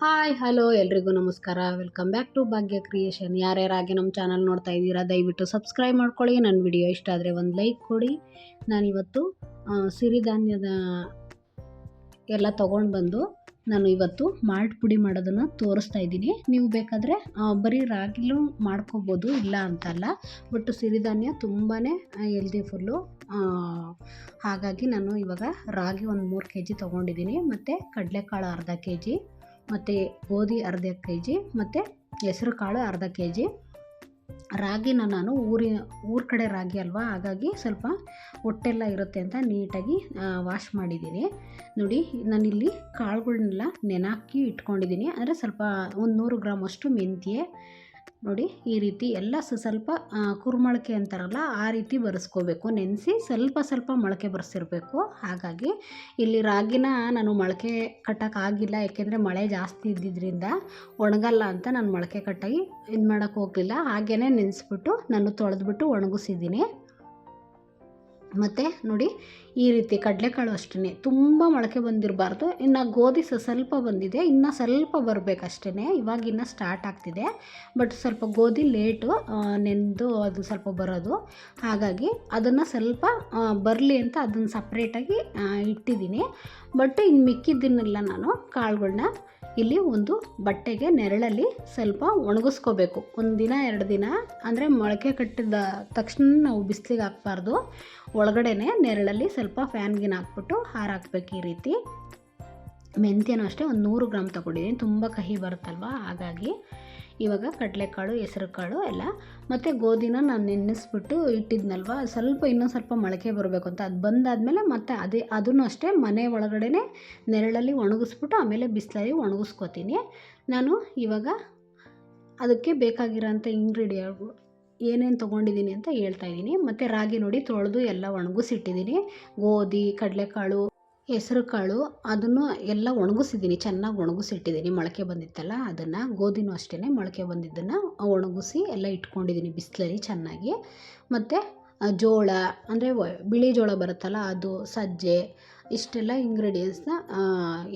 Hi hello ಎಲ್ರಿಗೂ ನಮಸ್ಕಾರ. Welcome back to Bhagya creation. ಯಾರ್ಯಾರಾಗಿ ನಮ್ಮ ಚಾನಲ್ ನೋಡ್ತಾ ಇದ್ದೀರಾ ದಯವಿಟ್ಟು ಸಬ್ಸ್ಕ್ರೈಬ್ ಮಾಡ್ಕೊಳ್ಳಿ. ನನ್ನ ವಿಡಿಯೋ ಇಷ್ಟ ಆದರೆ ಒಂದು ಲೈಕ್ ಕೊಡಿ. ನಾನಿವತ್ತು ಸಿರಿಧಾನ್ಯದ ಎಲ್ಲ ತೊಗೊಂಡು ಬಂದು ನಾನು ಇವತ್ತು ಮಾಲ್ಟ್ ಪುಡಿ ಮಾಡೋದನ್ನು ತೋರಿಸ್ತಾ ಇದ್ದೀನಿ. ನೀವು ಬೇಕಾದರೆ ಬರೀ ರಾಗಿಲೂ ಮಾಡ್ಕೋಬೋದು, ಇಲ್ಲ ಅಂತಲ್ಲ. ಬಟ್ ಸಿರಿಧಾನ್ಯ ತುಂಬಾ ಹೆಲ್ದಿಫುಲ್ಲು. ಹಾಗಾಗಿ ನಾನು ಇವಾಗ ರಾಗಿ ಒಂದು 3 kg ತೊಗೊಂಡಿದ್ದೀನಿ, ಮತ್ತು ಕಡಲೆಕಾಳು ಅರ್ಧ kg, ಮತ್ತು ಗೋಧಿ ಅರ್ಧ kg, ಮತ್ತು ಹೆಸರು ಕಾಳು ಅರ್ಧ kg. ರಾಗಿನ ನಾನು ಊರ ಕಡೆ ರಾಗಿ ಅಲ್ವಾ, ಹಾಗಾಗಿ ಸ್ವಲ್ಪ ಹೊಟ್ಟೆಲ್ಲ ಇರುತ್ತೆ ಅಂತ ನೀಟಾಗಿ ವಾಶ್ ಮಾಡಿದ್ದೀನಿ. ನೋಡಿ, ನಾನಿಲ್ಲಿ ಕಾಳುಗಳನ್ನೆಲ್ಲ ನೆನಾಕಿ ಇಟ್ಕೊಂಡಿದ್ದೀನಿ. ಅಂದರೆ ಸ್ವಲ್ಪ ಒಂದು 100 ಗ್ರಾಮ್ ಅಷ್ಟು ಮೆಂತ್ಯ. ನೋಡಿ, ಈ ರೀತಿ ಎಲ್ಲ ಸ್ವಲ್ಪ ಕುರುಮೊಳಕೆ ಅಂತಾರಲ್ಲ, ಆ ರೀತಿ ಬರೆಸ್ಕೋಬೇಕು. ನೆನೆಸಿ ಸ್ವಲ್ಪ ಮೊಳಕೆ ಬರೆಸಿರ್ಬೇಕು. ಹಾಗಾಗಿ ಇಲ್ಲಿ ರಾಗಿನ ನಾನು ಮೊಳಕೆ ಕಟ್ಟೋಕ್ಕಾಗಿಲ್ಲ, ಯಾಕೆಂದರೆ ಮಳೆ ಜಾಸ್ತಿ ಇದ್ದಿದ್ದರಿಂದ ಒಣಗಲ್ಲ ಅಂತ ನಾನು ಮೊಳಕೆ ಕಟ್ಟಾಗಿ ಇದು ಮಾಡೋಕ್ಕೆ ಹೋಗಲಿಲ್ಲ. ಹಾಗೇ ನೆನೆಸ್ಬಿಟ್ಟು ನಾನು ತೊಳೆದ್ಬಿಟ್ಟು ಒಣಗಿಸಿದ್ದೀನಿ. ಮತ್ತು ನೋಡಿ, ಈ ರೀತಿ ಕಡಲೆಕಾಳು ಅಷ್ಟೇ, ತುಂಬ ಮೊಳಕೆ ಬಂದಿರಬಾರ್ದು. ಇನ್ನು ಗೋಧಿ ಸ್ವಲ್ಪ ಬಂದಿದೆ, ಇನ್ನು ಸ್ವಲ್ಪ ಬರಬೇಕಷ್ಟೇ. ಇವಾಗಿನ್ನು ಸ್ಟಾರ್ಟ್ ಆಗ್ತಿದೆ. ಬಟ್ ಸ್ವಲ್ಪ ಗೋಧಿ ಲೇಟು ನೆನೆದು ಅದು ಸ್ವಲ್ಪ ಬರೋದು. ಹಾಗಾಗಿ ಅದನ್ನು ಸ್ವಲ್ಪ ಬರಲಿ ಅಂತ ಅದನ್ನು ಸಪ್ರೇಟಾಗಿ ಇಟ್ಟಿದ್ದೀನಿ. ಬಟ್ ಇನ್ನು ಮಿಕ್ಕಿದ್ದನ್ನೆಲ್ಲ ನಾನು ಕಾಳುಗಳನ್ನ ಇಲ್ಲಿ ಒಂದು ಬಟ್ಟೆಗೆ ನೆರಳಲ್ಲಿ ಸ್ವಲ್ಪ ಒಣಗಿಸ್ಕೋಬೇಕು. 1 ದಿನ 2 ದಿನ, ಅಂದರೆ ಮೊಳಕೆ ಕಟ್ಟಿದ ತಕ್ಷಣ ನಾವು ಬಿಸಿಲಿಗೆ ಹಾಕ್ಬಾರ್ದು. ಒಳಗಡೆನೆ ನೆರಳಲ್ಲಿ ಸ್ವಲ್ಪ ಫ್ಯಾನ್ಗಿನ ಹಾಕ್ಬಿಟ್ಟು ಹಾರಾಕ್ಬೇಕು. ಈ ರೀತಿ ಮೆಂತ್ಯನೂ ಅಷ್ಟೇ ಒಂದು 100 ಗ್ರಾಮ್ ತೊಗೊಂಡಿದ್ದೀನಿ, ತುಂಬ ಕಹಿ ಬರುತ್ತಲ್ವ. ಹಾಗಾಗಿ ಇವಾಗ ಕಡಲೆಕಾಳು, ಹೆಸರು ಕಾಳು ಎಲ್ಲ, ಮತ್ತು ಗೋಧಿನ ನಾನು ನೆನೆಸ್ಬಿಟ್ಟು ಇಟ್ಟಿದ್ನಲ್ವ, ಇನ್ನೂ ಸ್ವಲ್ಪ ಮೊಳಕೆ ಬರಬೇಕು ಅಂತ. ಅದು ಬಂದಾದಮೇಲೆ ಮತ್ತೆ ಅದನ್ನು ಅಷ್ಟೇ ಮನೆ ಒಳಗಡೆ ನೆರಳಲ್ಲಿ ಒಣಗಿಸ್ಬಿಟ್ಟು ಆಮೇಲೆ ಬಿಸಿಲಲ್ಲಿ ಒಣಗಿಸ್ಕೊತೀನಿ. ನಾನು ಇವಾಗ ಅದಕ್ಕೆ ಬೇಕಾಗಿರೋಂಥ ಇಂಗ್ರೀಡಿಯೆಂಟ್ ಏನೇನು ತೊಗೊಂಡಿದ್ದೀನಿ ಅಂತ ಹೇಳ್ತಾಯಿದ್ದೀನಿ. ಮತ್ತು ರಾಗಿ ನೋಡಿ, ತೊಳೆದು ಎಲ್ಲ ಒಣಗಿಸಿಟ್ಟಿದ್ದೀನಿ. ಗೋಧಿ, ಕಡಲೆಕಾಳು, ಹೆಸರು ಕಾಳು ಅದನ್ನು ಎಲ್ಲ ಒಣಗಿಸಿದ್ದೀನಿ, ಚೆನ್ನಾಗಿ ಒಣಗಿಸಿಟ್ಟಿದ್ದೀನಿ. ಮೊಳಕೆ ಬಂದಿತ್ತಲ್ಲ ಅದನ್ನು. ಗೋಧಿನೂ ಅಷ್ಟೇ ಮೊಳಕೆ ಬಂದಿದ್ದನ್ನು ಒಣಗಿಸಿ ಎಲ್ಲ ಇಟ್ಕೊಂಡಿದ್ದೀನಿ ಬಿಸಿಲಲ್ಲಿ ಚೆನ್ನಾಗಿ. ಮತ್ತು ಜೋಳ, ಅಂದರೆ ಬಿಳಿ ಜೋಳ ಬರುತ್ತಲ್ಲ ಅದು, ಸಜ್ಜೆ, ಇಷ್ಟೆಲ್ಲ ಇಂಗ್ರೀಡಿಯೆಂಟ್ಸ್ನ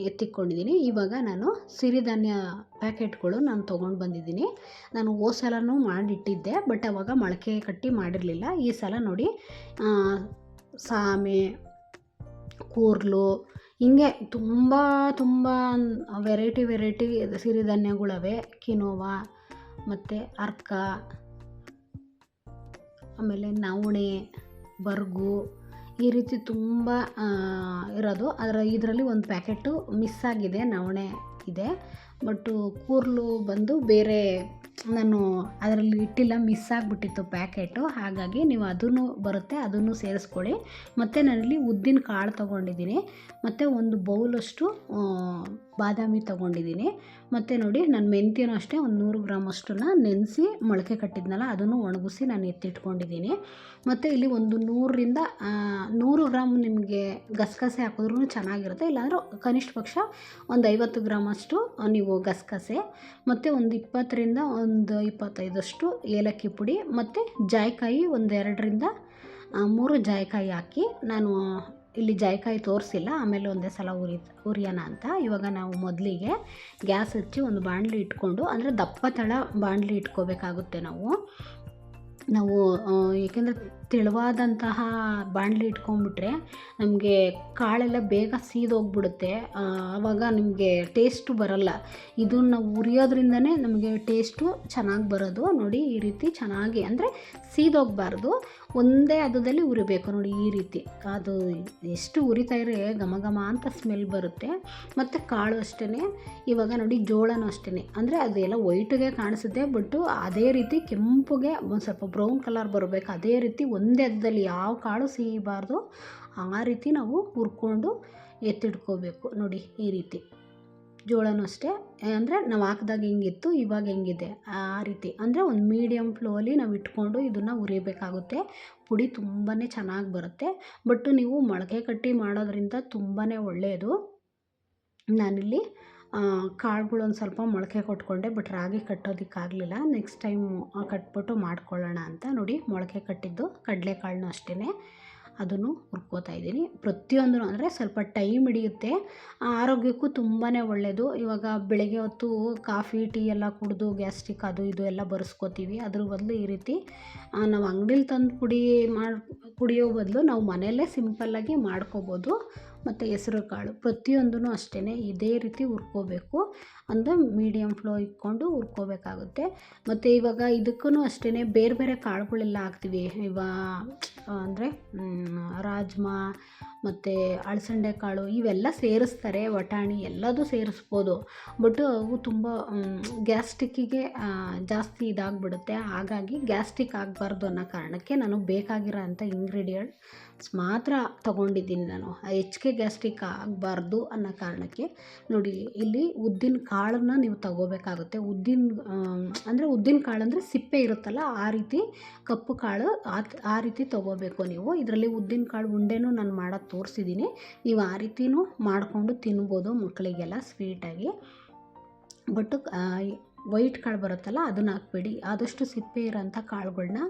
ಎತ್ತಿಕೊಂಡಿದ್ದೀನಿ. ಇವಾಗ ನಾನು ಸಿರಿಧಾನ್ಯ ಪ್ಯಾಕೆಟ್ಗಳು ನಾನು ತೊಗೊಂಡು ಬಂದಿದ್ದೀನಿ. ನಾನು ಹೋದ ಸಲನೂ ಮಾಡಿಟ್ಟಿದ್ದೆ, ಬಟ್ ಆವಾಗ ಮೊಳಕೆ ಕಟ್ಟಿ ಮಾಡಿರಲಿಲ್ಲ. ಈ ಸಲ ನೋಡಿ, ಸಾಮೆ, ಕೂರ್ಲು, ಹಿಂಗೆ ತುಂಬ ವೆರೈಟಿ ಸಿರಿಧಾನ್ಯಗಳವೆ. ಕಿನೋವಾ, ಮತ್ತು ಅರ್ಕ, ಆಮೇಲೆ ನವಣೆ, ಬರ್ಗು, ಈ ರೀತಿ ತುಂಬ ಇರೋದು. ಇದರಲ್ಲಿ ಒಂದು ಪ್ಯಾಕೆಟು ಮಿಸ್ ಆಗಿದೆ, ನವಣೆ ಇದೆ. ಬಟ್ಟು ಕೂರ್ಲು ಬಂದು ಬೇರೆ ನಾನು ಅದರಲ್ಲಿ ಇಟ್ಟಿಲ್ಲ, ಮಿಸ್ ಆಗಿಬಿಟ್ಟಿತ್ತು ಪ್ಯಾಕೆಟು. ಹಾಗಾಗಿ ನೀವು ಅದನ್ನು ಬರುತ್ತೆ, ಅದನ್ನು ಸೇರಿಸ್ಕೊಳ್ಳಿ. ಮತ್ತು ನಾನಿಲ್ಲಿ ಉದ್ದಿನ ಕಾಳು ತೊಗೊಂಡಿದ್ದೀನಿ, ಮತ್ತು ಒಂದು ಬೌಲಷ್ಟು ಬಾದಾಮಿ ತೊಗೊಂಡಿದ್ದೀನಿ. ಮತ್ತು ನೋಡಿ, ನಾನು ಮೆಂತ್ಯನೂ ಅಷ್ಟೇ ಒಂದು 100 ಗ್ರಾಮ್ ಅಷ್ಟನ್ನು ನೆನೆಸಿ ಮೊಳಕೆ ಕಟ್ಟಿದ್ನಲ್ಲ ಅದನ್ನು ಒಣಗಿಸಿ ನಾನು ಎತ್ತಿಟ್ಕೊಂಡಿದ್ದೀನಿ. ಮತ್ತು ಇಲ್ಲಿ ಒಂದು 100 ಗ್ರಾಮ್ ನಿಮಗೆ ಗಸಗಸೆ ಹಾಕಿದ್ರೂ ಚೆನ್ನಾಗಿರುತ್ತೆ. ಇಲ್ಲಾಂದ್ರೆ ಕನಿಷ್ಠ ಪಕ್ಷ ಒಂದು 50 ಗ್ರಾಮ್ ಅಷ್ಟು ನೀವು ಗಸಗಸೆ, ಮತ್ತು ಒಂದು 20ರಿಂದ ಒಂದು 25 ಏಲಕ್ಕಿ ಪುಡಿ, ಮತ್ತು ಜಾಯಿಕಾಯಿ ಒಂದು 2ರಿಂದ 3 ಜಾಯಿಕಾಯಿ ಹಾಕಿ. ನಾನು ಇಲ್ಲಿ ಜಾಯಿಕಾಯಿ ತೋರಿಸಿಲ್ಲ, ಆಮೇಲೆ ಒಂದೇ ಸಲ ಹುರಿಯೋಣ ಅಂತ. ಇವಾಗ ನಾವು ಮೊದಲಿಗೆ ಗ್ಯಾಸ್ ಹಚ್ಚಿ ಒಂದು ಬಾಣಲಿ ಇಟ್ಕೊಂಡು, ಅಂದರೆ ದಪ್ಪ ತಳ ಬಾಣಲಿ ಇಟ್ಕೋಬೇಕಾಗುತ್ತೆ ನಾವು. ಏಕೆಂದರೆ ತೆಳುವಾದಂತಹ ಬಾಣಲಿ ಇಟ್ಕೊಂಡ್ಬಿಟ್ರೆ ನಮಗೆ ಕಾಳೆಲ್ಲ ಬೇಗ ಸೀದೋಗ್ಬಿಡುತ್ತೆ. ಆವಾಗ ನಿಮಗೆ ಟೇಸ್ಟು ಬರಲ್ಲ. ಇದನ್ನು ನಾವು ಹುರಿಯೋದ್ರಿಂದನೇ ನಮಗೆ ಟೇಸ್ಟು ಚೆನ್ನಾಗಿ ಬರೋದು. ನೋಡಿ, ಈ ರೀತಿ ಚೆನ್ನಾಗಿ, ಅಂದರೆ ಸೀದೋಗಬಾರ್ದು, ಒಂದೇ ಹದದಲ್ಲಿ ಹುರಿಬೇಕು. ನೋಡಿ, ಈ ರೀತಿ ಅದು ಎಷ್ಟು ಹುರಿತಾ ಇದ್ರೆ ಘಮ ಅಂತ ಸ್ಮೆಲ್ ಬರುತ್ತೆ. ಮತ್ತು ಕಾಳು ಅಷ್ಟೇ. ಇವಾಗ ನೋಡಿ, ಜೋಳನೂ ಅಷ್ಟೇ, ಅಂದರೆ ಅದೆಲ್ಲ ವೈಟಿಗೆ ಕಾಣಿಸುತ್ತೆ, ಬಟ್ಟು ಅದೇ ರೀತಿ ಕೆಂಪುಗೆ ಒಂದು ಸ್ವಲ್ಪ ಬ್ರೌನ್ ಕಲರ್ ಬರಬೇಕು. ಅದೇ ರೀತಿ ಒಂದೇ ಹದದಲ್ಲಿ, ಯಾವ ಕಾಳು ಸಿಹಿಬಾರ್ದು, ಆ ರೀತಿ ನಾವು ಹುರ್ಕೊಂಡು ಎತ್ತಿಟ್ಕೋಬೇಕು. ನೋಡಿ, ಈ ರೀತಿ ಜೋಳನೂ ಅಷ್ಟೇ, ಅಂದರೆ ನಾವು ಹಾಕಿದಾಗ ಹೆಂಗಿತ್ತು ಇವಾಗ ಹೆಂಗಿದೆ ಆ ರೀತಿ, ಅಂದರೆ ಒಂದು ಮೀಡಿಯಮ್ ಫ್ಲೋಲಿ ನಾವು ಇಟ್ಕೊಂಡು ಇದನ್ನು ಹುರಿಬೇಕಾಗುತ್ತೆ. ಪುಡಿ ತುಂಬಾ ಚೆನ್ನಾಗಿ ಬರುತ್ತೆ. ಬಟ್ಟು ನೀವು ಮೊಳಕೆ ಕಟ್ಟಿ ಮಾಡೋದ್ರಿಂದ ತುಂಬಾ ಒಳ್ಳೆಯದು. ನಾನಿಲ್ಲಿ ಕಾಳುಗಳು ಒಂದು ಸ್ವಲ್ಪ ಮೊಳಕೆ ಕೊಟ್ಕೊಂಡೆ, ಬಟ್ ರಾಗಿ ಕಟ್ಟೋದಕ್ಕಾಗಲಿಲ್ಲ. ನೆಕ್ಸ್ಟ್ ಟೈಮ್ ಕಟ್ಬಿಟ್ಟು ಮಾಡ್ಕೊಳ್ಳೋಣ ಅಂತ. ನೋಡಿ, ಮೊಳಕೆ ಕಟ್ಟಿದ್ದು ಕಡಲೆಕಾಳನ್ನೂ ಅಷ್ಟೇ ಅದನ್ನು ಹುರ್ಕೋತಾ ಇದ್ದೀನಿ. ಪ್ರತಿಯೊಂದೂ ಅಂದರೆ ಸ್ವಲ್ಪ ಟೈಮ್ ಹಿಡಿಯುತ್ತೆ, ಆರೋಗ್ಯಕ್ಕೂ ತುಂಬಾ ಒಳ್ಳೆಯದು. ಇವಾಗ ಬೆಳಗ್ಗೆ ಹೊತ್ತು ಕಾಫಿ ಟೀ ಎಲ್ಲ ಕುಡಿದು ಗ್ಯಾಸ್ಟ್ರಿಕ್ ಅದು ಇದು ಎಲ್ಲ ಬರೆಸ್ಕೋತೀವಿ. ಅದ್ರ ಬದಲು ಈ ರೀತಿ ನಾವು ಅಂಗಡೀಲಿ ತಂದು ಕುಡಿಯೋ ಬದಲು ನಾವು ಮನೆಯಲ್ಲೇ ಸಿಂಪಲ್ಲಾಗಿ ಮಾಡ್ಕೋಬೋದು. ಮತ್ತು ಹೆಸ್ರು ಕಾಳು ಪ್ರತಿಯೊಂದೂ ಅಷ್ಟೇ ಇದೇ ರೀತಿ ಹುರ್ಕೋಬೇಕು, ಅಂದರೆ ಮೀಡಿಯಮ್ ಫ್ಲೋ ಇಟ್ಕೊಂಡು ಹುರ್ಕೋಬೇಕಾಗುತ್ತೆ. ಮತ್ತು ಇವಾಗ ಇದಕ್ಕೂ ಅಷ್ಟೇ ಬೇರೆ ಬೇರೆ ಕಾಳುಗಳೆಲ್ಲ ಹಾಕ್ತೀವಿ. ಅಂದರೆ ರಾಜ್ಮಾ ಮತ್ತು ಅಲಸಂದೆ ಕಾಳು ಇವೆಲ್ಲ ಸೇರಿಸ್ತಾರೆ, ಬಟಾಣಿ ಎಲ್ಲದೂ ಸೇರಿಸ್ಬೋದು. ಬಟ್ ಅವು ತುಂಬ ಗ್ಯಾಸ್ಟ್ರಿಕ್ಕಿಗೆ ಜಾಸ್ತಿ ಇದಾಗಿಬಿಡುತ್ತೆ. ಹಾಗಾಗಿ ಗ್ಯಾಸ್ಟ್ರಿಕ್ ಆಗಬಾರ್ದು ಅನ್ನೋ ಕಾರಣಕ್ಕೆ ನಾನು ಬೇಕಾಗಿರೋ ಅಂಥ ಇಂಗ್ರೀಡಿಯೆಂಟ್ಸ್ ಮಾತ್ರ ತೊಗೊಂಡಿದ್ದೀನಿ. ನಾನು ಹೆಚ್ಚಿಗೆ ಗ್ಯಾಸ್ಟ್ರಿಕ್ ಆಗಬಾರ್ದು ಅನ್ನೋ ಕಾರಣಕ್ಕೆ ನೋಡಿ, ಇಲ್ಲಿ ಉದ್ದಿನ ಕಾಳನ್ನು ನೀವು ತಗೋಬೇಕಾಗುತ್ತೆ. ಉದ್ದಿನ ಕಾಳು ಅಂದರೆ ಸಿಪ್ಪೆ ಇರುತ್ತಲ್ಲ, ಆ ರೀತಿ ಕಪ್ಪು ಕಾಳು ಆ ರೀತಿ ತೊಗೋಬೇಕು ನೀವು. ಇದರಲ್ಲಿ ಉದ್ದಿನ ಕಾಳು ಉಂಡೆನೂ ನಾನು ಮಾಡೋದು ತೋರಿಸಿದ್ದೀನಿ. ನೀವು ಆ ರೀತಿಯೂ ಮಾಡಿಕೊಂಡು ತಿನ್ಬೋದು ಮಕ್ಕಳಿಗೆಲ್ಲ ಸ್ವೀಟಾಗಿ. ಬಟ್ ವೈಟ್ ಕಾಳು ಬರುತ್ತಲ್ಲ ಅದನ್ನು ಹಾಕ್ಬೇಡಿ. ಆದಷ್ಟು ಸಿಪ್ಪೆ ಇರೋಂಥ ಕಾಳುಗಳ್ನ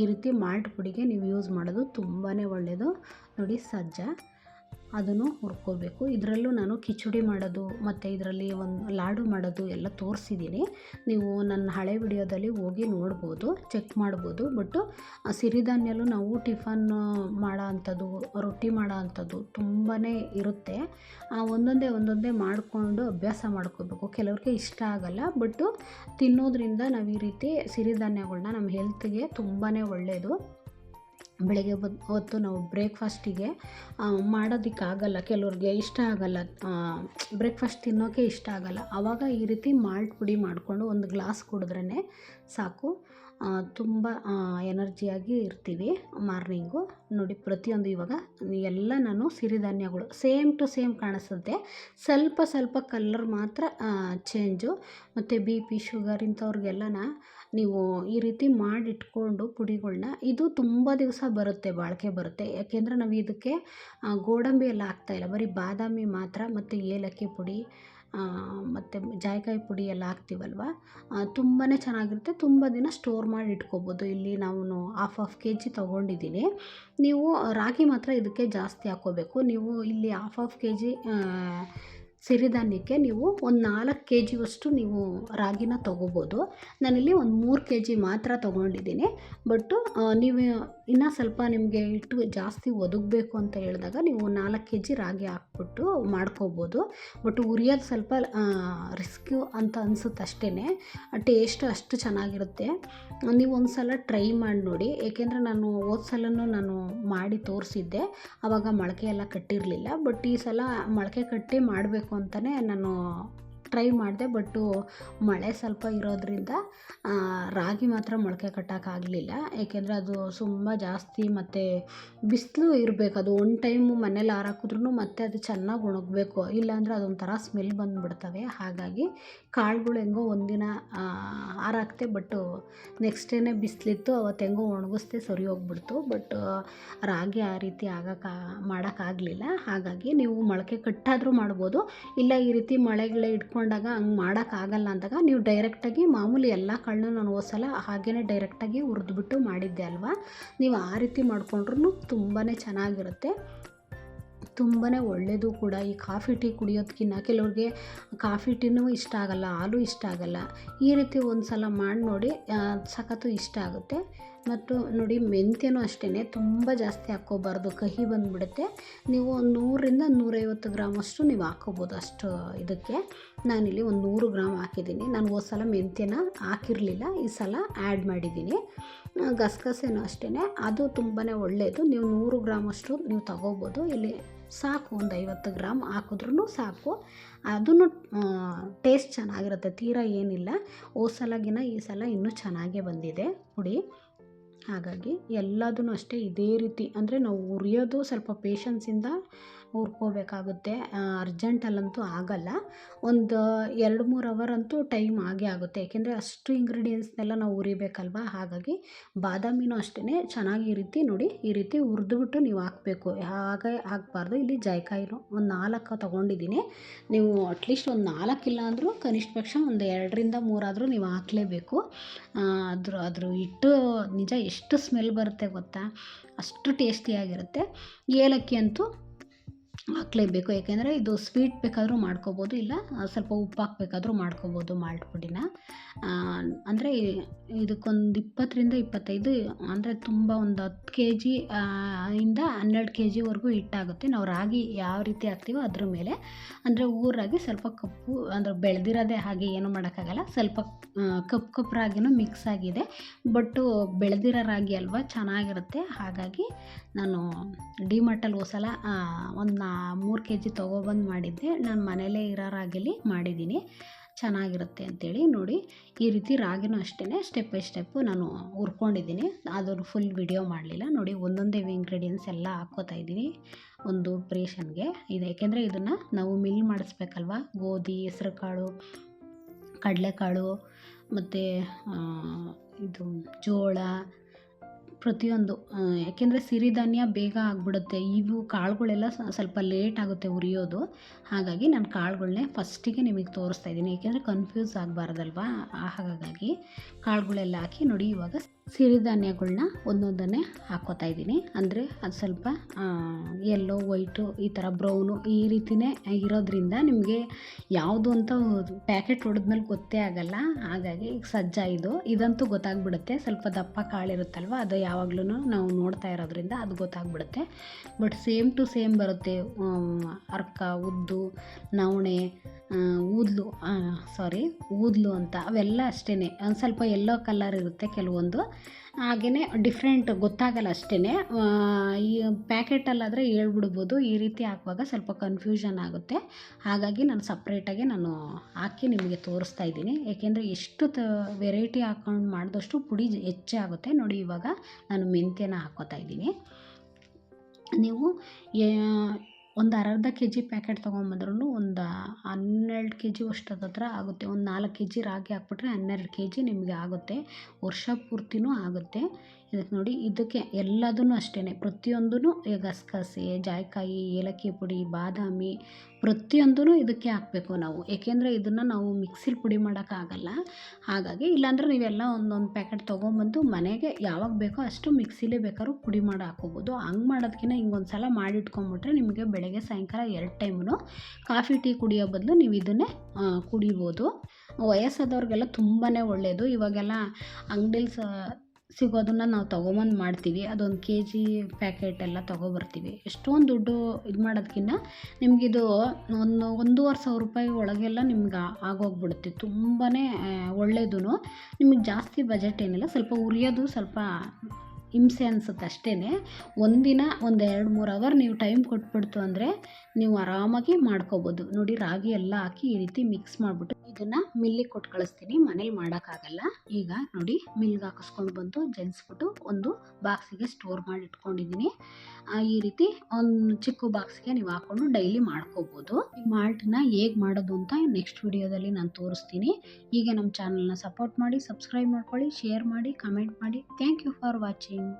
ಈ ರೀತಿ ಮಾಲ್ಟ್ ಪುಡಿಗೆ ನೀವು ಯೂಸ್ ಮಾಡೋದು ತುಂಬಾ ಒಳ್ಳೆಯದು. ನೋಡಿ, ಸಜ್ಜ ಅದನ್ನು ಹುರ್ಕೋಬೇಕು. ಇದರಲ್ಲೂ ನಾನು ಕಿಚಡಿ ಮಾಡೋದು ಮತ್ತು ಇದರಲ್ಲಿ ಒಂದು ಲಾಡು ಮಾಡೋದು ಎಲ್ಲ ತೋರಿಸಿದ್ದೀನಿ. ನೀವು ನನ್ನ ಹಳೆ ವಿಡಿಯೋದಲ್ಲಿ ಹೋಗಿ ನೋಡ್ಬೋದು, ಚೆಕ್ ಮಾಡ್ಬೋದು. ಬಟ್ಟು ಸಿರಿಧಾನ್ಯಲ್ಲೂ ನಾವು ಟಿಫನ್ ಮಾಡೋ ಅಂಥದ್ದು, ರೊಟ್ಟಿ ಮಾಡೋ ಅಂಥದ್ದು ತುಂಬಾ ಇರುತ್ತೆ. ಒಂದೊಂದೇ ಮಾಡಿಕೊಂಡು ಅಭ್ಯಾಸ ಮಾಡ್ಕೋಬೇಕು. ಕೆಲವ್ರಿಗೆ ಇಷ್ಟ ಆಗೋಲ್ಲ, ಬಟ್ಟು ತಿನ್ನೋದ್ರಿಂದ ನಾವು ಈ ರೀತಿ ಸಿರಿಧಾನ್ಯಗಳ್ನ ನಮ್ಮ ಹೆಲ್ತ್ಗೆ ತುಂಬಾ ಒಳ್ಳೆಯದು. ಬೆಳಗ್ಗೆ ಹೊತ್ತು ನಾವು ಬ್ರೇಕ್ಫಾಸ್ಟಿಗೆ ಮಾಡೋದಕ್ಕಾಗಲ್ಲ, ಕೆಲವ್ರಿಗೆ ಇಷ್ಟ ಆಗೋಲ್ಲ, ಬ್ರೇಕ್ಫಾಸ್ಟ್ ತಿನ್ನೋಕ್ಕೆ ಇಷ್ಟ ಆಗೋಲ್ಲ. ಆವಾಗ ಈ ರೀತಿ ಮಾಲ್ಟ್ ಪುಡಿ ಮಾಡಿಕೊಂಡು ಒಂದು ಗ್ಲಾಸ್ ಕುಡಿದ್ರೇ ಸಾಕು, ತುಂಬ ಎನರ್ಜಿಯಾಗಿ ಇರ್ತೀವಿ ಮಾರ್ನಿಂಗು. ನೋಡಿ, ಪ್ರತಿಯೊಂದು ಇವಾಗ ಎಲ್ಲ ನಾನು ಸಿರಿಧಾನ್ಯಗಳು ಸೇಮ್ ಟು ಸೇಮ್ ಕಾಣಿಸುತ್ತೆ, ಸ್ವಲ್ಪ ಕಲರ್ ಮಾತ್ರ ಚೇಂಜು. ಮತ್ತು BP ಶುಗರ್ ಇಂಥವ್ರಿಗೆಲ್ಲನ ನೀವು ಈ ರೀತಿ ಮಾಡಿಟ್ಕೊಂಡು ಪುಡಿಗಳ್ನ, ಇದು ತುಂಬ ದಿವಸ ಬರುತ್ತೆ, ಬಾಳಿಕೆ ಬರುತ್ತೆ. ಯಾಕೆಂದರೆ ನಾವು ಇದಕ್ಕೆ ಗೋಡಂಬಿ ಎಲ್ಲ ಹಾಕ್ತಾಯಿಲ್ಲ, ಬರೀ ಬಾದಾಮಿ ಮಾತ್ರ ಮತ್ತು ಏಲಕ್ಕಿ ಪುಡಿ ಮತ್ತು ಜಾಯಿಕಾಯಿ ಪುಡಿ ಎಲ್ಲ ಹಾಕ್ತೀವಲ್ವ, ತುಂಬಾ ಚೆನ್ನಾಗಿರುತ್ತೆ. ತುಂಬ ದಿನ ಸ್ಟೋರ್ ಮಾಡಿ ಇಟ್ಕೋಬೋದು. ಇಲ್ಲಿ ನಾನು ಹಾಫ್ kg ತೊಗೊಂಡಿದ್ದೀನಿ. ನೀವು ರಾಗಿ ಮಾತ್ರ ಇದಕ್ಕೆ ಜಾಸ್ತಿ ಹಾಕ್ಕೋಬೇಕು. ನೀವು ಇಲ್ಲಿ ಹಾಫ್ kg ಸಿರಿಧಾನ್ಯಕ್ಕೆ ನೀವು ಒಂದು 4 kgವಷ್ಟು ನೀವು ರಾಗಿನ ತೊಗೋಬೋದು. ನಾನಿಲ್ಲಿ ಒಂದು 3 kg ಮಾತ್ರ ತೊಗೊಂಡಿದ್ದೀನಿ. ಬಟ್ಟು ನೀವು ಇನ್ನೂ ಸ್ವಲ್ಪ ನಿಮಗೆ ಹಿಟ್ಟು ಜಾಸ್ತಿ ಒದಗಬೇಕು ಅಂತ ಹೇಳಿದಾಗ ನೀವು 4 kg ರಾಗಿ ಹಾಕ್ಬಿಟ್ಟು ಮಾಡ್ಕೋಬೋದು. ಬಟ್ ಹುರಿಯೋದು ಸ್ವಲ್ಪ ರಿಸ್ಕು ಅಂತ ಅನಿಸುತ್ತೆ ಅಷ್ಟೇ. ಟೇಸ್ಟ್ ಅಷ್ಟು ಚೆನ್ನಾಗಿರುತ್ತೆ. ನೀವು ಒಂದು ಸಲ ಟ್ರೈ ಮಾಡಿ ನೋಡಿ. ಏಕೆಂದರೆ ನಾನು ಹೋದ ಸಲನೂ ನಾನು ಮಾಡಿ ತೋರಿಸಿದ್ದೆ, ಆವಾಗ ಮೊಳಕೆ ಎಲ್ಲ ಕಟ್ಟಿರಲಿಲ್ಲ. ಬಟ್ ಈ ಸಲ ಮೊಳಕೆ ಕಟ್ಟಿ ಮಾಡಬೇಕು ಅಂತಲೇ ನಾನು ಟ್ರೈ ಮಾಡಿದೆ. ಬಟ್ಟು ಮಳೆ ಸ್ವಲ್ಪ ಇರೋದ್ರಿಂದ ರಾಗಿ ಮಾತ್ರ ಮೊಳಕೆ ಕಟ್ಟೋಕ್ಕಾಗಲಿಲ್ಲ. ಏಕೆಂದರೆ ಅದು ತುಂಬ ಜಾಸ್ತಿ ಮತ್ತು ಬಿಸಿಲು ಇರಬೇಕು. ಅದು ಒಂದು ಟೈಮು ಮನೇಲಿ ಆರಾಕಿದ್ರೂ ಮತ್ತೆ ಅದು ಚೆನ್ನಾಗಿ ಒಣಗಬೇಕು, ಇಲ್ಲಾಂದರೆ ಅದೊಂಥರ ಸ್ಮೆಲ್ ಬಂದುಬಿಡ್ತವೆ. ಹಾಗಾಗಿ ಕಾಳುಗಳು ಹೆಂಗೋ ಒಂದಿನ ಆರಾಕ್ತೆ, ಬಟ್ಟು ನೆಕ್ಸ್ಟ್ ಡೇನೇ ಬಿಸಿಲಿತ್ತು, ಅವತ್ತು ಹೆಂಗೋ ಒಣಗಿಸ್ದೆ, ಸರಿ ಹೋಗ್ಬಿಡ್ತು. ಬಟ್ ರಾಗಿ ಆ ರೀತಿ ಮಾಡೋಕ್ಕಾಗಲಿಲ್ಲ. ಹಾಗಾಗಿ ನೀವು ಮೊಳಕೆ ಕಟ್ಟಾದರೂ ಮಾಡ್ಬೋದು, ಇಲ್ಲ ಈ ರೀತಿ ಮಳೆಗಳೇ ಇಟ್ಕೊಂಡಾಗ ಹಂಗೆ ಮಾಡೋಕ್ಕಾಗಲ್ಲ ಅಂದಾಗ ನೀವು ಡೈರೆಕ್ಟಾಗಿ ಮಾಮೂಲಿ ಎಲ್ಲ ಕಾಳನ್ನೂ ನಾನು ಹೋದ ಸಲ ಹಾಗೇ ಡೈರೆಕ್ಟಾಗಿ ಹುರಿದ್ಬಿಟ್ಟು ಮಾಡಿದ್ದೆ ಅಲ್ವಾ, ನೀವು ಆ ರೀತಿ ಮಾಡಿಕೊಂಡ್ರೂ ತುಂಬಾ ಚೆನ್ನಾಗಿರುತ್ತೆ, ತುಂಬಾ ಒಳ್ಳೆಯದು ಕೂಡ. ಈ ಕಾಫಿ ಟೀ ಕುಡಿಯೋದಕ್ಕಿಂತ ಕೆಲವ್ರಿಗೆ ಕಾಫಿ ಟೀನೂ ಇಷ್ಟ ಆಗೋಲ್ಲ, ಹಾಲು ಇಷ್ಟ ಆಗೋಲ್ಲ. ಈ ರೀತಿ ಒಂದು ಸಲ ಮಾಡಿ ನೋಡಿ, ಸಖತ್ತು ಇಷ್ಟ ಆಗುತ್ತೆ. ಮತ್ತು ನೋಡಿ, ಮೆಂತ್ಯನೂ ಅಷ್ಟೇ ತುಂಬ ಜಾಸ್ತಿ ಹಾಕ್ಕೋಬಾರ್ದು, ಕಹಿ ಬಂದುಬಿಡುತ್ತೆ. ನೀವು 100ರಿಂದ 150 ಗ್ರಾಮಷ್ಟು ನೀವು ಹಾಕ್ಕೋಬೋದು ಅಷ್ಟು ಇದಕ್ಕೆ. ನಾನಿಲ್ಲಿ ಒಂದು 100 ಗ್ರಾಮ್ ಹಾಕಿದ್ದೀನಿ. ನಾನು ಹೋದ ಸಲ ಮೆಂತ್ಯನ ಹಾಕಿರಲಿಲ್ಲ, ಈ ಸಲ ಆ್ಯಡ್ ಮಾಡಿದ್ದೀನಿ. ಗಸಗಸೆನೂ ಅಷ್ಟೇ, ಅದು ತುಂಬಾ ಒಳ್ಳೆಯದು. ನೀವು 100 ಗ್ರಾಮಷ್ಟು ನೀವು ತಗೋಬೋದು. ಇಲ್ಲಿ ಸಾಕು, ಒಂದು 50 ಗ್ರಾಮ್ ಹಾಕಿದ್ರೂ ಸಾಕು. ಅದೂ ಟೇಸ್ಟ್ ಚೆನ್ನಾಗಿರುತ್ತೆ, ತೀರಾ ಏನಿಲ್ಲ. ಹೋದ ಸಲಗಿನ ಈ ಸಲ ಇನ್ನೂ ಚೆನ್ನಾಗೇ ಬಂದಿದೆ ಪುಡಿ. ಹಾಗಾಗಿ ಎಲ್ಲದೂ ಅಷ್ಟೇ ಇದೇ ರೀತಿ, ಅಂದರೆ ನಾವು ಹುರಿಯೋದು ಸ್ವಲ್ಪ ಪೇಷನ್ಸಿಂದ ಹುರ್ಕೋಬೇಕಾಗುತ್ತೆ. ಅರ್ಜೆಂಟಲ್ಲಂತೂ ಆಗಲ್ಲ. ಒಂದು 2-3 ಅವರ್ ಅಂತೂ ಟೈಮ್ ಆಗೇ ಆಗುತ್ತೆ. ಏಕೆಂದರೆ ಅಷ್ಟು ಇಂಗ್ರೀಡಿಯೆಂಟ್ಸ್ನೆಲ್ಲ ನಾವು ಹುರಿಬೇಕಲ್ವ. ಹಾಗಾಗಿ ಬಾದಾಮಿನೂ ಅಷ್ಟೇ ಚೆನ್ನಾಗಿ ಈ ರೀತಿ ನೋಡಿ, ಈ ರೀತಿ ಹುರಿದ್ಬಿಟ್ಟು ನೀವು ಹಾಕಬೇಕು. ಹಾಗೆ ಹಾಕಬಾರ್ದು. ಇಲ್ಲಿ ಜಾಯಿಕಾಯಿನೂ ಒಂದು 4 ತೊಗೊಂಡಿದ್ದೀನಿ. ನೀವು ಅಟ್ಲೀಸ್ಟ್ ಒಂದು 4 ಇಲ್ಲ ಅಂದರೂ ಕನಿಷ್ಠ ಪಕ್ಷ ಒಂದು 2-3 ಆದರೂ ನೀವು ಹಾಕಲೇಬೇಕು. ಅದ್ರ ಹಿಟ್ಟು ನಿಜ ಎಷ್ಟು ಸ್ಮೆಲ್ ಬರುತ್ತೆ ಗೊತ್ತಾ, ಅಷ್ಟು ಟೇಸ್ಟಿಯಾಗಿರುತ್ತೆ. ಏಲಕ್ಕಿ ಅಂತೂ ಹಾಕಲೇಬೇಕು. ಏಕೆಂದರೆ ಇದು ಸ್ವೀಟ್ ಬೇಕಾದರೂ ಮಾಡ್ಕೋಬೋದು, ಇಲ್ಲ ಸ್ವಲ್ಪ ಉಪ್ಪು ಹಾಕಬೇಕಾದ್ರೂ ಮಾಡ್ಕೋಬೋದು ಮಾಲ್ಟ್ ಪುಡಿನ. ಅಂದರೆ ಇದಕ್ಕೊಂದು 20-25 ಅಂದರೆ ತುಂಬ ಒಂದು 10 kg ಇಂದ 12 kgವರೆಗೂ ಹಿಟ್ಟಾಗುತ್ತೆ. ನಾವು ರಾಗಿ ಯಾವ ರೀತಿ ಹಾಕ್ತೀವೋ ಅದ್ರ ಮೇಲೆ. ಅಂದರೆ ರಾಗಿ ಸ್ವಲ್ಪ ಕಪ್ಪು, ಅಂದರೆ ಬೆಳೆದಿರೋದೇ, ಹಾಗೆ ಏನೂ ಮಾಡೋಕ್ಕಾಗಲ್ಲ. ಸ್ವಲ್ಪ ಕಪ್ಪು ರಾಗಿನೂ ಮಿಕ್ಸ್ ಆಗಿದೆ. ಬಟ್ಟು ಬೆಳೆದಿರೋ ರಾಗಿ ಅಲ್ವಾ, ಚೆನ್ನಾಗಿರುತ್ತೆ. ಹಾಗಾಗಿ ನಾನು ಡಿಮಾರ್ಟಲ್ಲಿ ಹೋದ್ಸಲ ಒಂದು 3 kg ತೊಗೊಬಂದು ಮಾಡಿದ್ದೆ. ನಾನು ಮನೇಲೇ ಇರೋ ರಾಗಿಲಿ ಮಾಡಿದ್ದೀನಿ, ಚೆನ್ನಾಗಿರುತ್ತೆ ಅಂಥೇಳಿ. ನೋಡಿ ಈ ರೀತಿ ರಾಗಿನೂ ಅಷ್ಟೇ ಸ್ಟೆಪ್ ಬೈ ಸ್ಟೆಪ್ಪು ನಾನು ಹುರ್ಕೊಂಡಿದ್ದೀನಿ. ಅದನ್ನು ಫುಲ್ ವಿಡಿಯೋ ಮಾಡಲಿಲ್ಲ. ನೋಡಿ ಒಂದೊಂದೇ ಇಂಗ್ರೀಡಿಯೆಂಟ್ಸ್ ಎಲ್ಲ ಹಾಕ್ಕೋತಾ ಇದ್ದೀನಿ ಒಂದು ಪ್ರೇಷನ್ಗೆ. ಇದು ಏಕೆಂದರೆ ಇದನ್ನು ನಾವು ಮಿಲ್ ಮಾಡಿಸ್ಬೇಕಲ್ವ. ಗೋಧಿ, ಹೆಸ್ರು ಕಾಳು, ಕಡಲೆಕಾಳು ಮತ್ತು ಇದು ಜೋಳ, ಪ್ರತಿಯೊಂದು. ಯಾಕೆಂದರೆ ಸಿರಿಧಾನ್ಯ ಬೇಗ ಆಗಿಬಿಡುತ್ತೆ. ಇವು ಕಾಳುಗಳೆಲ್ಲ ಸ್ವಲ್ಪ ಲೇಟ್ ಆಗುತ್ತೆ ಹುರಿಯೋದು. ಹಾಗಾಗಿ ನಾನು ಕಾಳುಗಳ್ನೇ ಫಸ್ಟಿಗೆ ನಿಮಗೆ ತೋರಿಸ್ತಾ ಇದ್ದೀನಿ, ಏಕೆಂದರೆ ಕನ್ಫ್ಯೂಸ್ ಆಗಬಾರ್ದಲ್ವ. ಹಾಗಾಗಿ ಕಾಳುಗಳೆಲ್ಲ ಹಾಕಿ ನೋಡಿ. ಇವಾಗ ಸಿರಿಧಾನ್ಯಗಳ್ನ ಒಂದೊಂದನ್ನೇ ಹಾಕ್ಕೋತಾ ಇದ್ದೀನಿ. ಅಂದರೆ ಅದು ಸ್ವಲ್ಪ ಯೆಲ್ಲೋ, ವೈಟು, ಈ ಥರ ಬ್ರೌನು ಈ ರೀತಿಯೇ ಇರೋದ್ರಿಂದ ನಿಮಗೆ ಯಾವುದು ಅಂತ ಪ್ಯಾಕೆಟ್ ಹೊಡೆದ್ಮೇಲೆ ಗೊತ್ತೇ ಆಗಲ್ಲ. ಹಾಗಾಗಿ ಈಗ ಸಜ್ಜಾ ಇದಂತೂ ಗೊತ್ತಾಗ್ಬಿಡುತ್ತೆ. ಸ್ವಲ್ಪ ದಪ್ಪ ಕಾಳಿರುತ್ತಲ್ವ, ಅದು ಯಾವಾಗ್ಲೂ ನಾವು ನೋಡ್ತಾ ಇರೋದ್ರಿಂದ ಅದು ಗೊತ್ತಾಗ್ಬಿಡುತ್ತೆ. ಬಟ್ ಸೇಮ್ ಟು ಸೇಮ್ ಬರುತ್ತೆ. ಅರ್ಕ, ಉದ್ದು, ನವಣೆ, ಊದ್ಲು ಅಂತ ಅವೆಲ್ಲ ಅಷ್ಟೇ. ಒಂದು ಸ್ವಲ್ಪ ಯೆಲ್ಲೋ ಕಲರ್ ಇರುತ್ತೆ ಕೆಲವೊಂದು, ಹಾಗೆಯೇ ಡಿಫ್ರೆಂಟ್ ಗೊತ್ತಾಗಲ್ಲ ಅಷ್ಟೇ. ಈ ಪ್ಯಾಕೆಟಲ್ಲಾದರೆ ಹೇಳ್ಬಿಡ್ಬೋದು. ಈ ರೀತಿ ಹಾಕುವಾಗ ಸ್ವಲ್ಪ ಕನ್ಫ್ಯೂಷನ್ ಆಗುತ್ತೆ. ಹಾಗಾಗಿ ನಾನು ಸಪ್ರೇಟಾಗಿ ಹಾಕಿ ನಿಮಗೆ ತೋರಿಸ್ತಾ ಇದ್ದೀನಿ. ಏಕೆಂದರೆ ಎಷ್ಟು ವೆರೈಟಿ ಹಾಕ್ಕೊಂಡು ಮಾಡಿದಷ್ಟು ಪುಡಿ ಹೆಚ್ಚೇ ಆಗುತ್ತೆ. ನೋಡಿ ಇವಾಗ ನಾನು ಮೆಂತ್ಯನ ಹಾಕ್ಕೋತಾ ಇದ್ದೀನಿ. ನೀವು ಒಂದು ಅರ್ಧ kg ಪ್ಯಾಕೆಟ್ ತೊಗೊಂಬಂದ್ರೂ ಒಂದು 12 kg ಅಷ್ಟು ಹತ್ರ ಆಗುತ್ತೆ. ಒಂದು 4 kg ರಾಗಿ ಹಾಕ್ಬಿಟ್ರೆ 12 kg ನಿಮಗೆ ಆಗುತ್ತೆ. ವರ್ಷ ಪೂರ್ತಿನೂ ಆಗುತ್ತೆ. ಇದಕ್ಕೆ ನೋಡಿ, ಇದಕ್ಕೆ ಎಲ್ಲದೂ ಅಷ್ಟೇ, ಪ್ರತಿಯೊಂದೂ ಗಸಗಸೆ, ಜಾಯಿಕಾಯಿ, ಏಲಕ್ಕಿ ಪುಡಿ, ಬಾದಾಮಿ ಪ್ರತಿಯೊಂದೂ ಇದಕ್ಕೆ ಹಾಕಬೇಕು ನಾವು. ಏಕೆಂದರೆ ಇದನ್ನು ನಾವು ಮಿಕ್ಸಿಲಿ ಪುಡಿ ಮಾಡೋಕ್ಕಾಗಲ್ಲ. ಹಾಗಾಗಿ ಇಲ್ಲಾಂದರೆ ನೀವೆಲ್ಲ ಒಂದೊಂದು ಪ್ಯಾಕೆಟ್ ತೊಗೊಂಬಂದು ಮನೆಗೆ ಯಾವಾಗ ಬೇಕೋ ಅಷ್ಟು ಮಿಕ್ಸಿಲೇ ಬೇಕಾದ್ರೂ ಪುಡಿ ಮಾಡಿ ಹಾಕ್ಕೋಬೋದು. ಹಂಗೆ ಮಾಡೋದಕ್ಕಿಂತ ಹಿಂಗೊಂದು ಸಲ ಮಾಡಿಟ್ಕೊಂಬಿಟ್ರೆ ನಿಮಗೆ ಬೆಳಗ್ಗೆ ಸಾಯಂಕಾಲ 2 ಟೈಮು ಕಾಫಿ ಟೀ ಕುಡಿಯೋ ಬದಲು ನೀವು ಇದನ್ನೇ ಕುಡಿಬೋದು. ವಯಸ್ಸಾದವ್ರಿಗೆಲ್ಲ ತುಂಬಾ ಒಳ್ಳೆಯದು. ಇವಾಗೆಲ್ಲ ಅಂಗಡಿಲಿ ಸಿಗೋದನ್ನು ನಾವು ತೊಗೊಂಬಂದು ಮಾಡ್ತೀವಿ. ಅದೊಂದು kg ಪ್ಯಾಕೆಟ್ ಎಲ್ಲ ತೊಗೊಬರ್ತೀವಿ. ಎಷ್ಟೊಂದು ದುಡ್ಡು ಇದು ಮಾಡೋದಕ್ಕಿಂತ ನಿಮಗಿದು 1,500 ರೂಪಾಯಿ ಒಳಗೆಲ್ಲ ನಿಮ್ಗೆ ಆಗೋಗ್ಬಿಡುತ್ತೆ. ತುಂಬಾ ಒಳ್ಳೆಯದು. ನಿಮಗೆ ಜಾಸ್ತಿ ಬಜೆಟ್ ಏನಿಲ್ಲ. ಸ್ವಲ್ಪ ಉರಿಯೋದು ಸ್ವಲ್ಪ ಹಿಂಸೆ ಅನಿಸುತ್ತೆ ಅಷ್ಟೇ. ಒಂದಿನ ಒಂದು 2-3 ಅವರ್ ನೀವು ಟೈಮ್ ಕೊಟ್ಬಿಡ್ತು ಅಂದರೆ ನೀವು ಆರಾಮಾಗಿ ಮಾಡ್ಕೋಬೋದು. ನೋಡಿ ರಾಗಿ ಎಲ್ಲ ಹಾಕಿ ಈ ರೀತಿ ಮಿಕ್ಸ್ ಮಾಡಿಬಿಟ್ಟು ಇದನ್ನು ಮಿಲ್ಲಿಗೆ ಕೊಟ್ಟು ಕಳಿಸ್ತೀನಿ. ಮನೇಲಿ ಮಾಡೋಕ್ಕಾಗಲ್ಲ. ಈಗ ನೋಡಿ ಮಿಲ್ಗೆ ಹಾಕಿಸ್ಕೊಂಡು ಬಂದು ಜನಿಸ್ಬಿಟ್ಟು ಒಂದು ಬಾಕ್ಸಿಗೆ ಸ್ಟೋರ್ ಮಾಡಿ ಇಟ್ಕೊಂಡಿದ್ದೀನಿ. ಈ ರೀತಿ ಒಂದು ಚಿಕ್ಕ ಬಾಕ್ಸ್ಗೆ ನೀವು ಹಾಕ್ಕೊಂಡು ಡೈಲಿ ಮಾಡ್ಕೋಬೋದು. ಈ ಮಾಲ್ಟನ್ನ ಹೇಗೆ ಮಾಡೋದು ಅಂತ ನೆಕ್ಸ್ಟ್ ವಿಡಿಯೋದಲ್ಲಿ ನಾನು ತೋರಿಸ್ತೀನಿ. ಹೀಗೆ ನಮ್ಮ ಚಾನಲ್ನ ಸಪೋರ್ಟ್ ಮಾಡಿ, ಸಬ್ಸ್ಕ್ರೈಬ್ ಮಾಡ್ಕೊಳ್ಳಿ, ಶೇರ್ ಮಾಡಿ, ಕಮೆಂಟ್ ಮಾಡಿ. Thank you for watching.